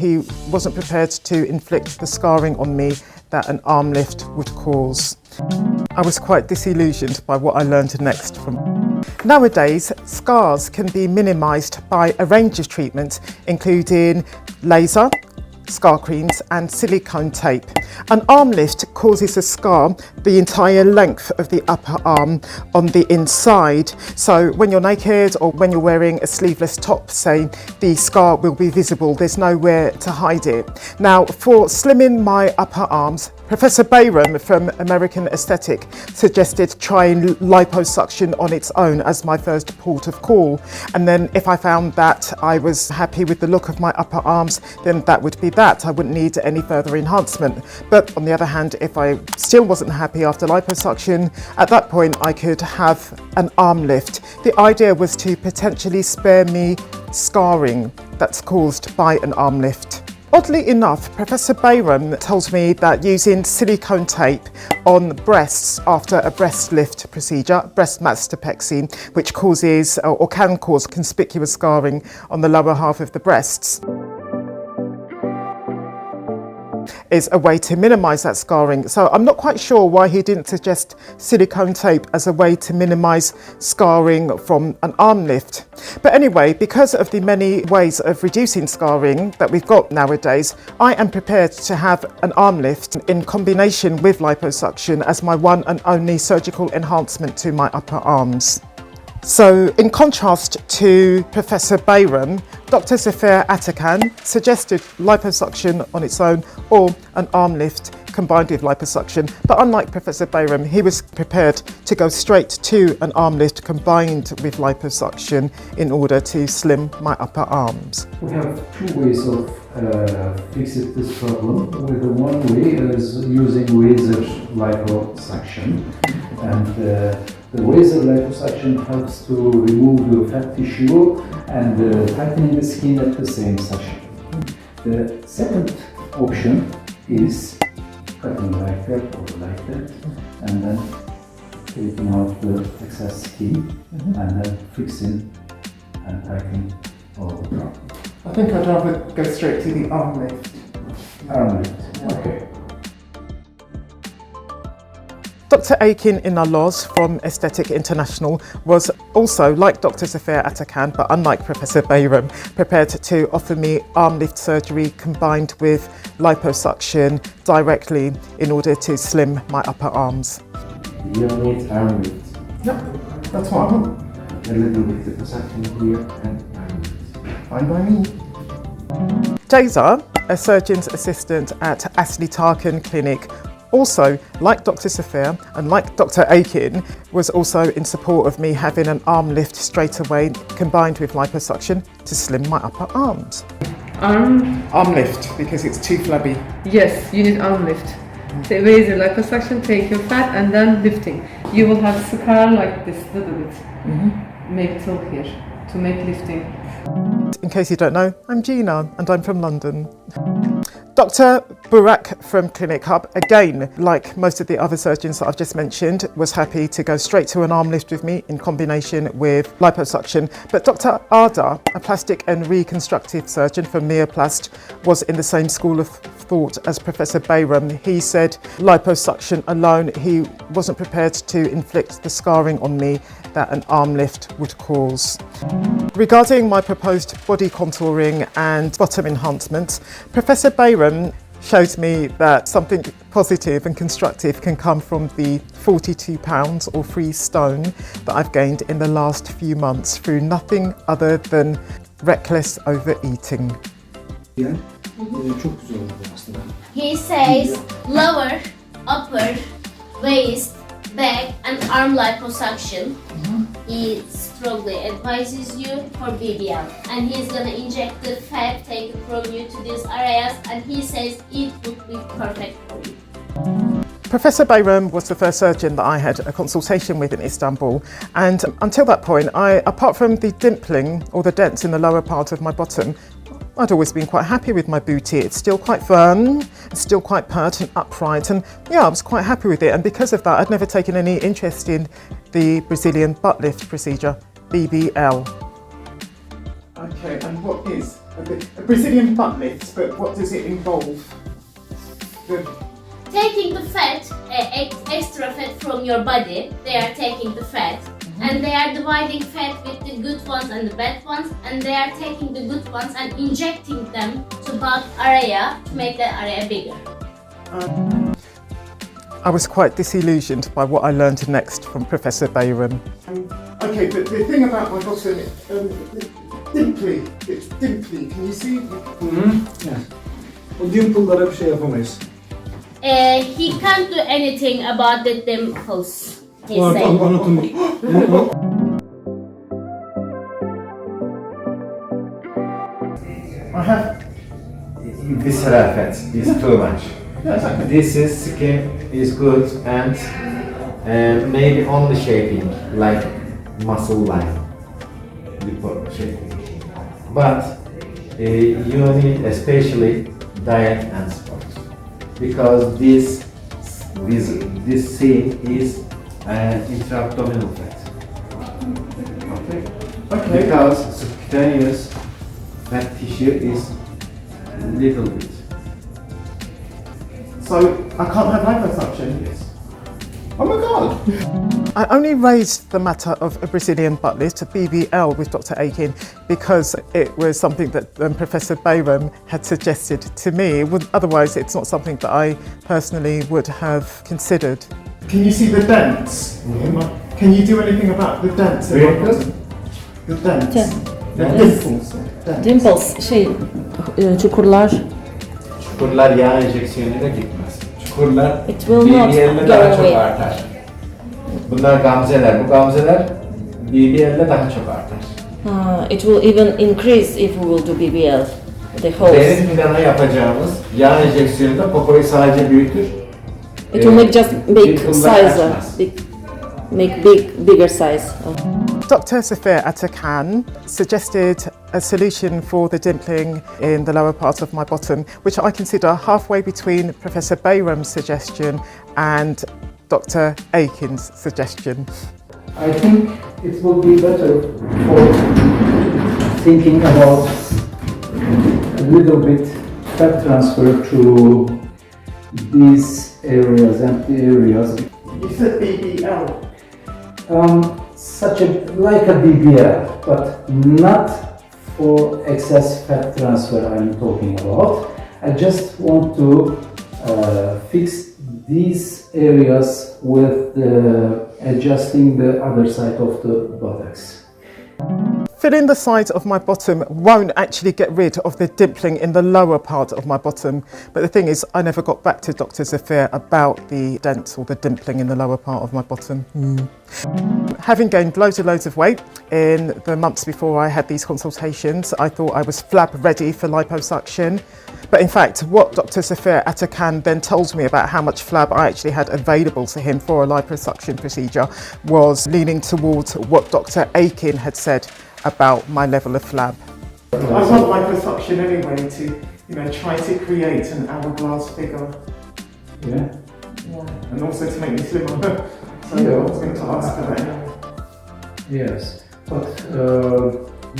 he wasn't prepared to inflict the scarring on me that an arm lift would cause. I was quite disillusioned by what I learned next from. Nowadays, scars can be minimised by a range of treatments, including laser, scar creams and silicone tape. An arm lift causes a scar the entire length of the upper arm on the inside. So when you're naked or when you're wearing a sleeveless top, say, the scar will be visible. There's nowhere to hide it. Now, for slimming my upper arms, Professor Bayram from American Aesthetic suggested trying liposuction on its own as my first port of call. And then if I found that I was happy with the look of my upper arms, then that would be that. I wouldn't need any further enhancement. But on the other hand, if I still wasn't happy after liposuction, at that point I could have an arm lift. The idea was to potentially spare me scarring that's caused by an arm lift. Oddly enough, Professor Bayram told me that using silicone tape on breasts after a breast lift procedure, breast mastopexy, which causes or can cause conspicuous scarring on the lower half of the breasts, is a way to minimise that scarring. So I'm not quite sure why he didn't suggest silicone tape as a way to minimise scarring from an arm lift. But anyway, because of the many ways of reducing scarring that we've got nowadays, I am prepared to have an arm lift in combination with liposuction as my one and only surgical enhancement to my upper arms. So in contrast to Professor Bayram, Dr. Zafer Atakan suggested liposuction on its own or an arm lift combined with liposuction. But unlike Professor Bayram, he was prepared to go straight to an arm lift combined with liposuction in order to slim my upper arms. We have two ways of fixing this problem. The one way is using laser liposuction, and the laser liposuction helps to remove the fat tissue and tightening the skin at the same session. The second option is cutting like that or like that, and then taking out the excess skin and then fixing and tightening all the problem. I think I'd rather go straight to the arm lift. Arm lift, okay. Dr. Akin Inaloz from Aesthetic International was also, like Dr. Zafer Atakan, but unlike Professor Bayram, prepared to offer me arm lift surgery combined with liposuction directly in order to slim my upper arms. You need arm lift. Yep, that's what I want. A little bit of liposuction here and arm lift. Fine by me. Jayza, a surgeon's assistant at Ashley Tarkan Clinic, also, like Dr. Zafer and like Dr. Akin, was also in support of me having an arm lift straight away combined with liposuction to slim my upper arms. Arm lift, because it's too flabby. Yes, you need arm lift. So laser liposuction, take your fat and then lifting. You will have scar like this little bit. Make till here to make lifting. In case you don't know, I'm Gina and I'm from London. Dr. Burak from Clinic Hub, again, like most of the other surgeons that I've just mentioned, was happy to go straight to an arm lift with me in combination with liposuction. But Dr. Arda, a plastic and reconstructive surgeon from Neoplast, was in the same school of thought as Professor Bayram. He said liposuction alone, he wasn't prepared to inflict the scarring on me that an arm lift would cause. Regarding my proposed body contouring and bottom enhancements, Professor Bayram showed me that something positive and constructive can come from the 42 pounds or free stone that I've gained in the last few months through nothing other than reckless overeating. He says lower, upper, waist, back and arm liposuction. He strongly advises you for BBL, and he's gonna inject the fat taken from you to these areas, and he says it would be perfect for you. Professor Bayram was the first surgeon that I had a consultation with in Istanbul, and until that point, apart from the dimpling or the dents in the lower part of my bottom, I'd always been quite happy with my booty. It's still quite firm, it's still quite pert and upright, and yeah, I was quite happy with it. And because of that, I'd never taken any interest in the Brazilian butt lift procedure, BBL. Okay, and what is a a Brazilian butt lift, but what does it involve? Taking the fat, extra fat from your body, they are taking the fat and they are dividing fat with the good ones and the bad ones, and they are taking the good ones and injecting them to butt area to make that area bigger. I was quite disillusioned by what I learned next from Professor Bayram. Okay, but the thing about my bottom, dimply, it's dimply, can you see? Yes. O dimple'lara bir şey yapamayız. He can't do anything about the dimples, he said. Anatomik. I have. Visceral fat is too much. This is skin is good and maybe only shaping like muscle line, lipo shaping. But you need especially diet and sport because this scene is intra-abdominal fat. Okay. Because subcutaneous fat tissue is little bit. So I can't have liposuction? Yes. Oh my God! I only raised the matter of a Brazilian butt lift, a BBL, with Dr. Akin because it was something that Professor Bayram had suggested to me. Otherwise, it's not something that I personally would have considered. Can you see the dents? Can you do anything about the dents? Wrinkles? The dents. The Yes. dimples. Dents. Dimples, çukurlar. Çukurlar yağ enjeksiyonuyla gitmez. Çukurlar It will not BBL'le go daha çok away. artar. Bunlar gamzeler. Bu gamzeler BBL'le daha çok artar. It will even increase if we will do BBL. The holes. Deri plana yapacağımız yağ enjeksiyonunda popoyu sadece büyütür. It will make just big Dimple'lar size, açmaz. make bigger size. Dr. Safir Atakan suggested a solution for the dimpling in the lower part of my bottom, which I consider halfway between Professor Bayram's suggestion and Dr. Akin's suggestion. I think it will be better for thinking about a little bit fat transfer to these areas, empty areas. You said BBL. Such like a BBL, but not for excess fat transfer I'm talking about. I just want to fix these areas with adjusting the other side of the buttocks. Filling the sides of my bottom won't actually get rid of the dimpling in the lower part of my bottom. But the thing is, I never got back to Dr. Zafir about the dents or the dimpling in the lower part of my bottom. Having gained loads and loads of weight in the months before I had these consultations, I thought I was flab ready for liposuction. But in fact, what Dr. Safir Atakan then told me about how much flab I actually had available to him for a liposuction procedure was leaning towards what Dr. Akin had said about my level of flab. I want liposuction anyway to, try to create an hourglass figure. Yeah. And also to make me slimmer. So I was going to ask for that anyway. Yes, but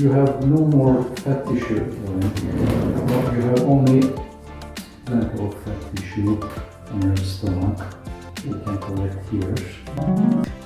you have no more fat tissue. You have only plenty of fat tissue in your stomach. You can collect here.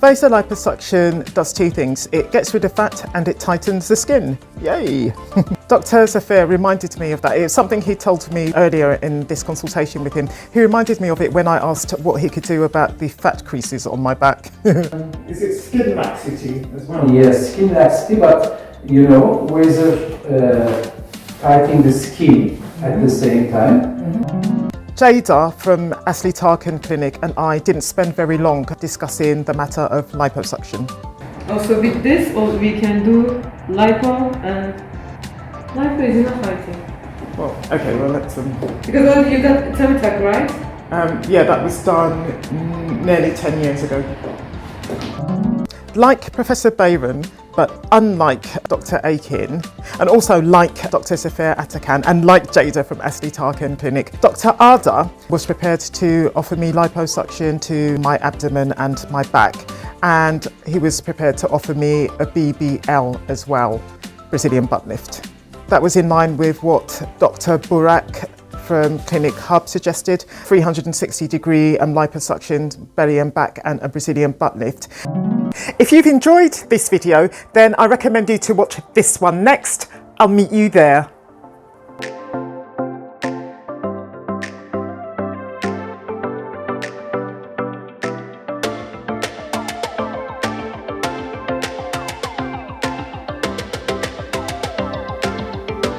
Vasoliposuction does two things. It gets rid of fat and it tightens the skin. Yay! Dr. Zafir reminded me of that. It's something he told me earlier in this consultation with him. He reminded me of it when I asked what he could do about the fat creases on my back. Is it skin laxity as well? Yes, skin laxity, but razor tightening the skin at the same time. Jada from Asli Tarkan Clinic and I didn't spend very long discussing the matter of liposuction. Also with this, we can do lipo, and lipo is enough, I think. Well, okay, well let's... Because you got tummy tuck, right? Yeah, that was done nearly 10 years ago. Like Professor Bayram, but unlike Dr. Akin, and also like Dr. Zafir Atakan, and like Jada from Asli Tarkan Clinic, Dr. Ada was prepared to offer me liposuction to my abdomen and my back, and he was prepared to offer me a BBL as well, Brazilian butt lift. That was in line with what Dr. Burak from Clinic Hub suggested, 360-degree liposuction, belly and back, and a Brazilian butt lift. If you've enjoyed this video, then I recommend you to watch this one next. I'll meet you there.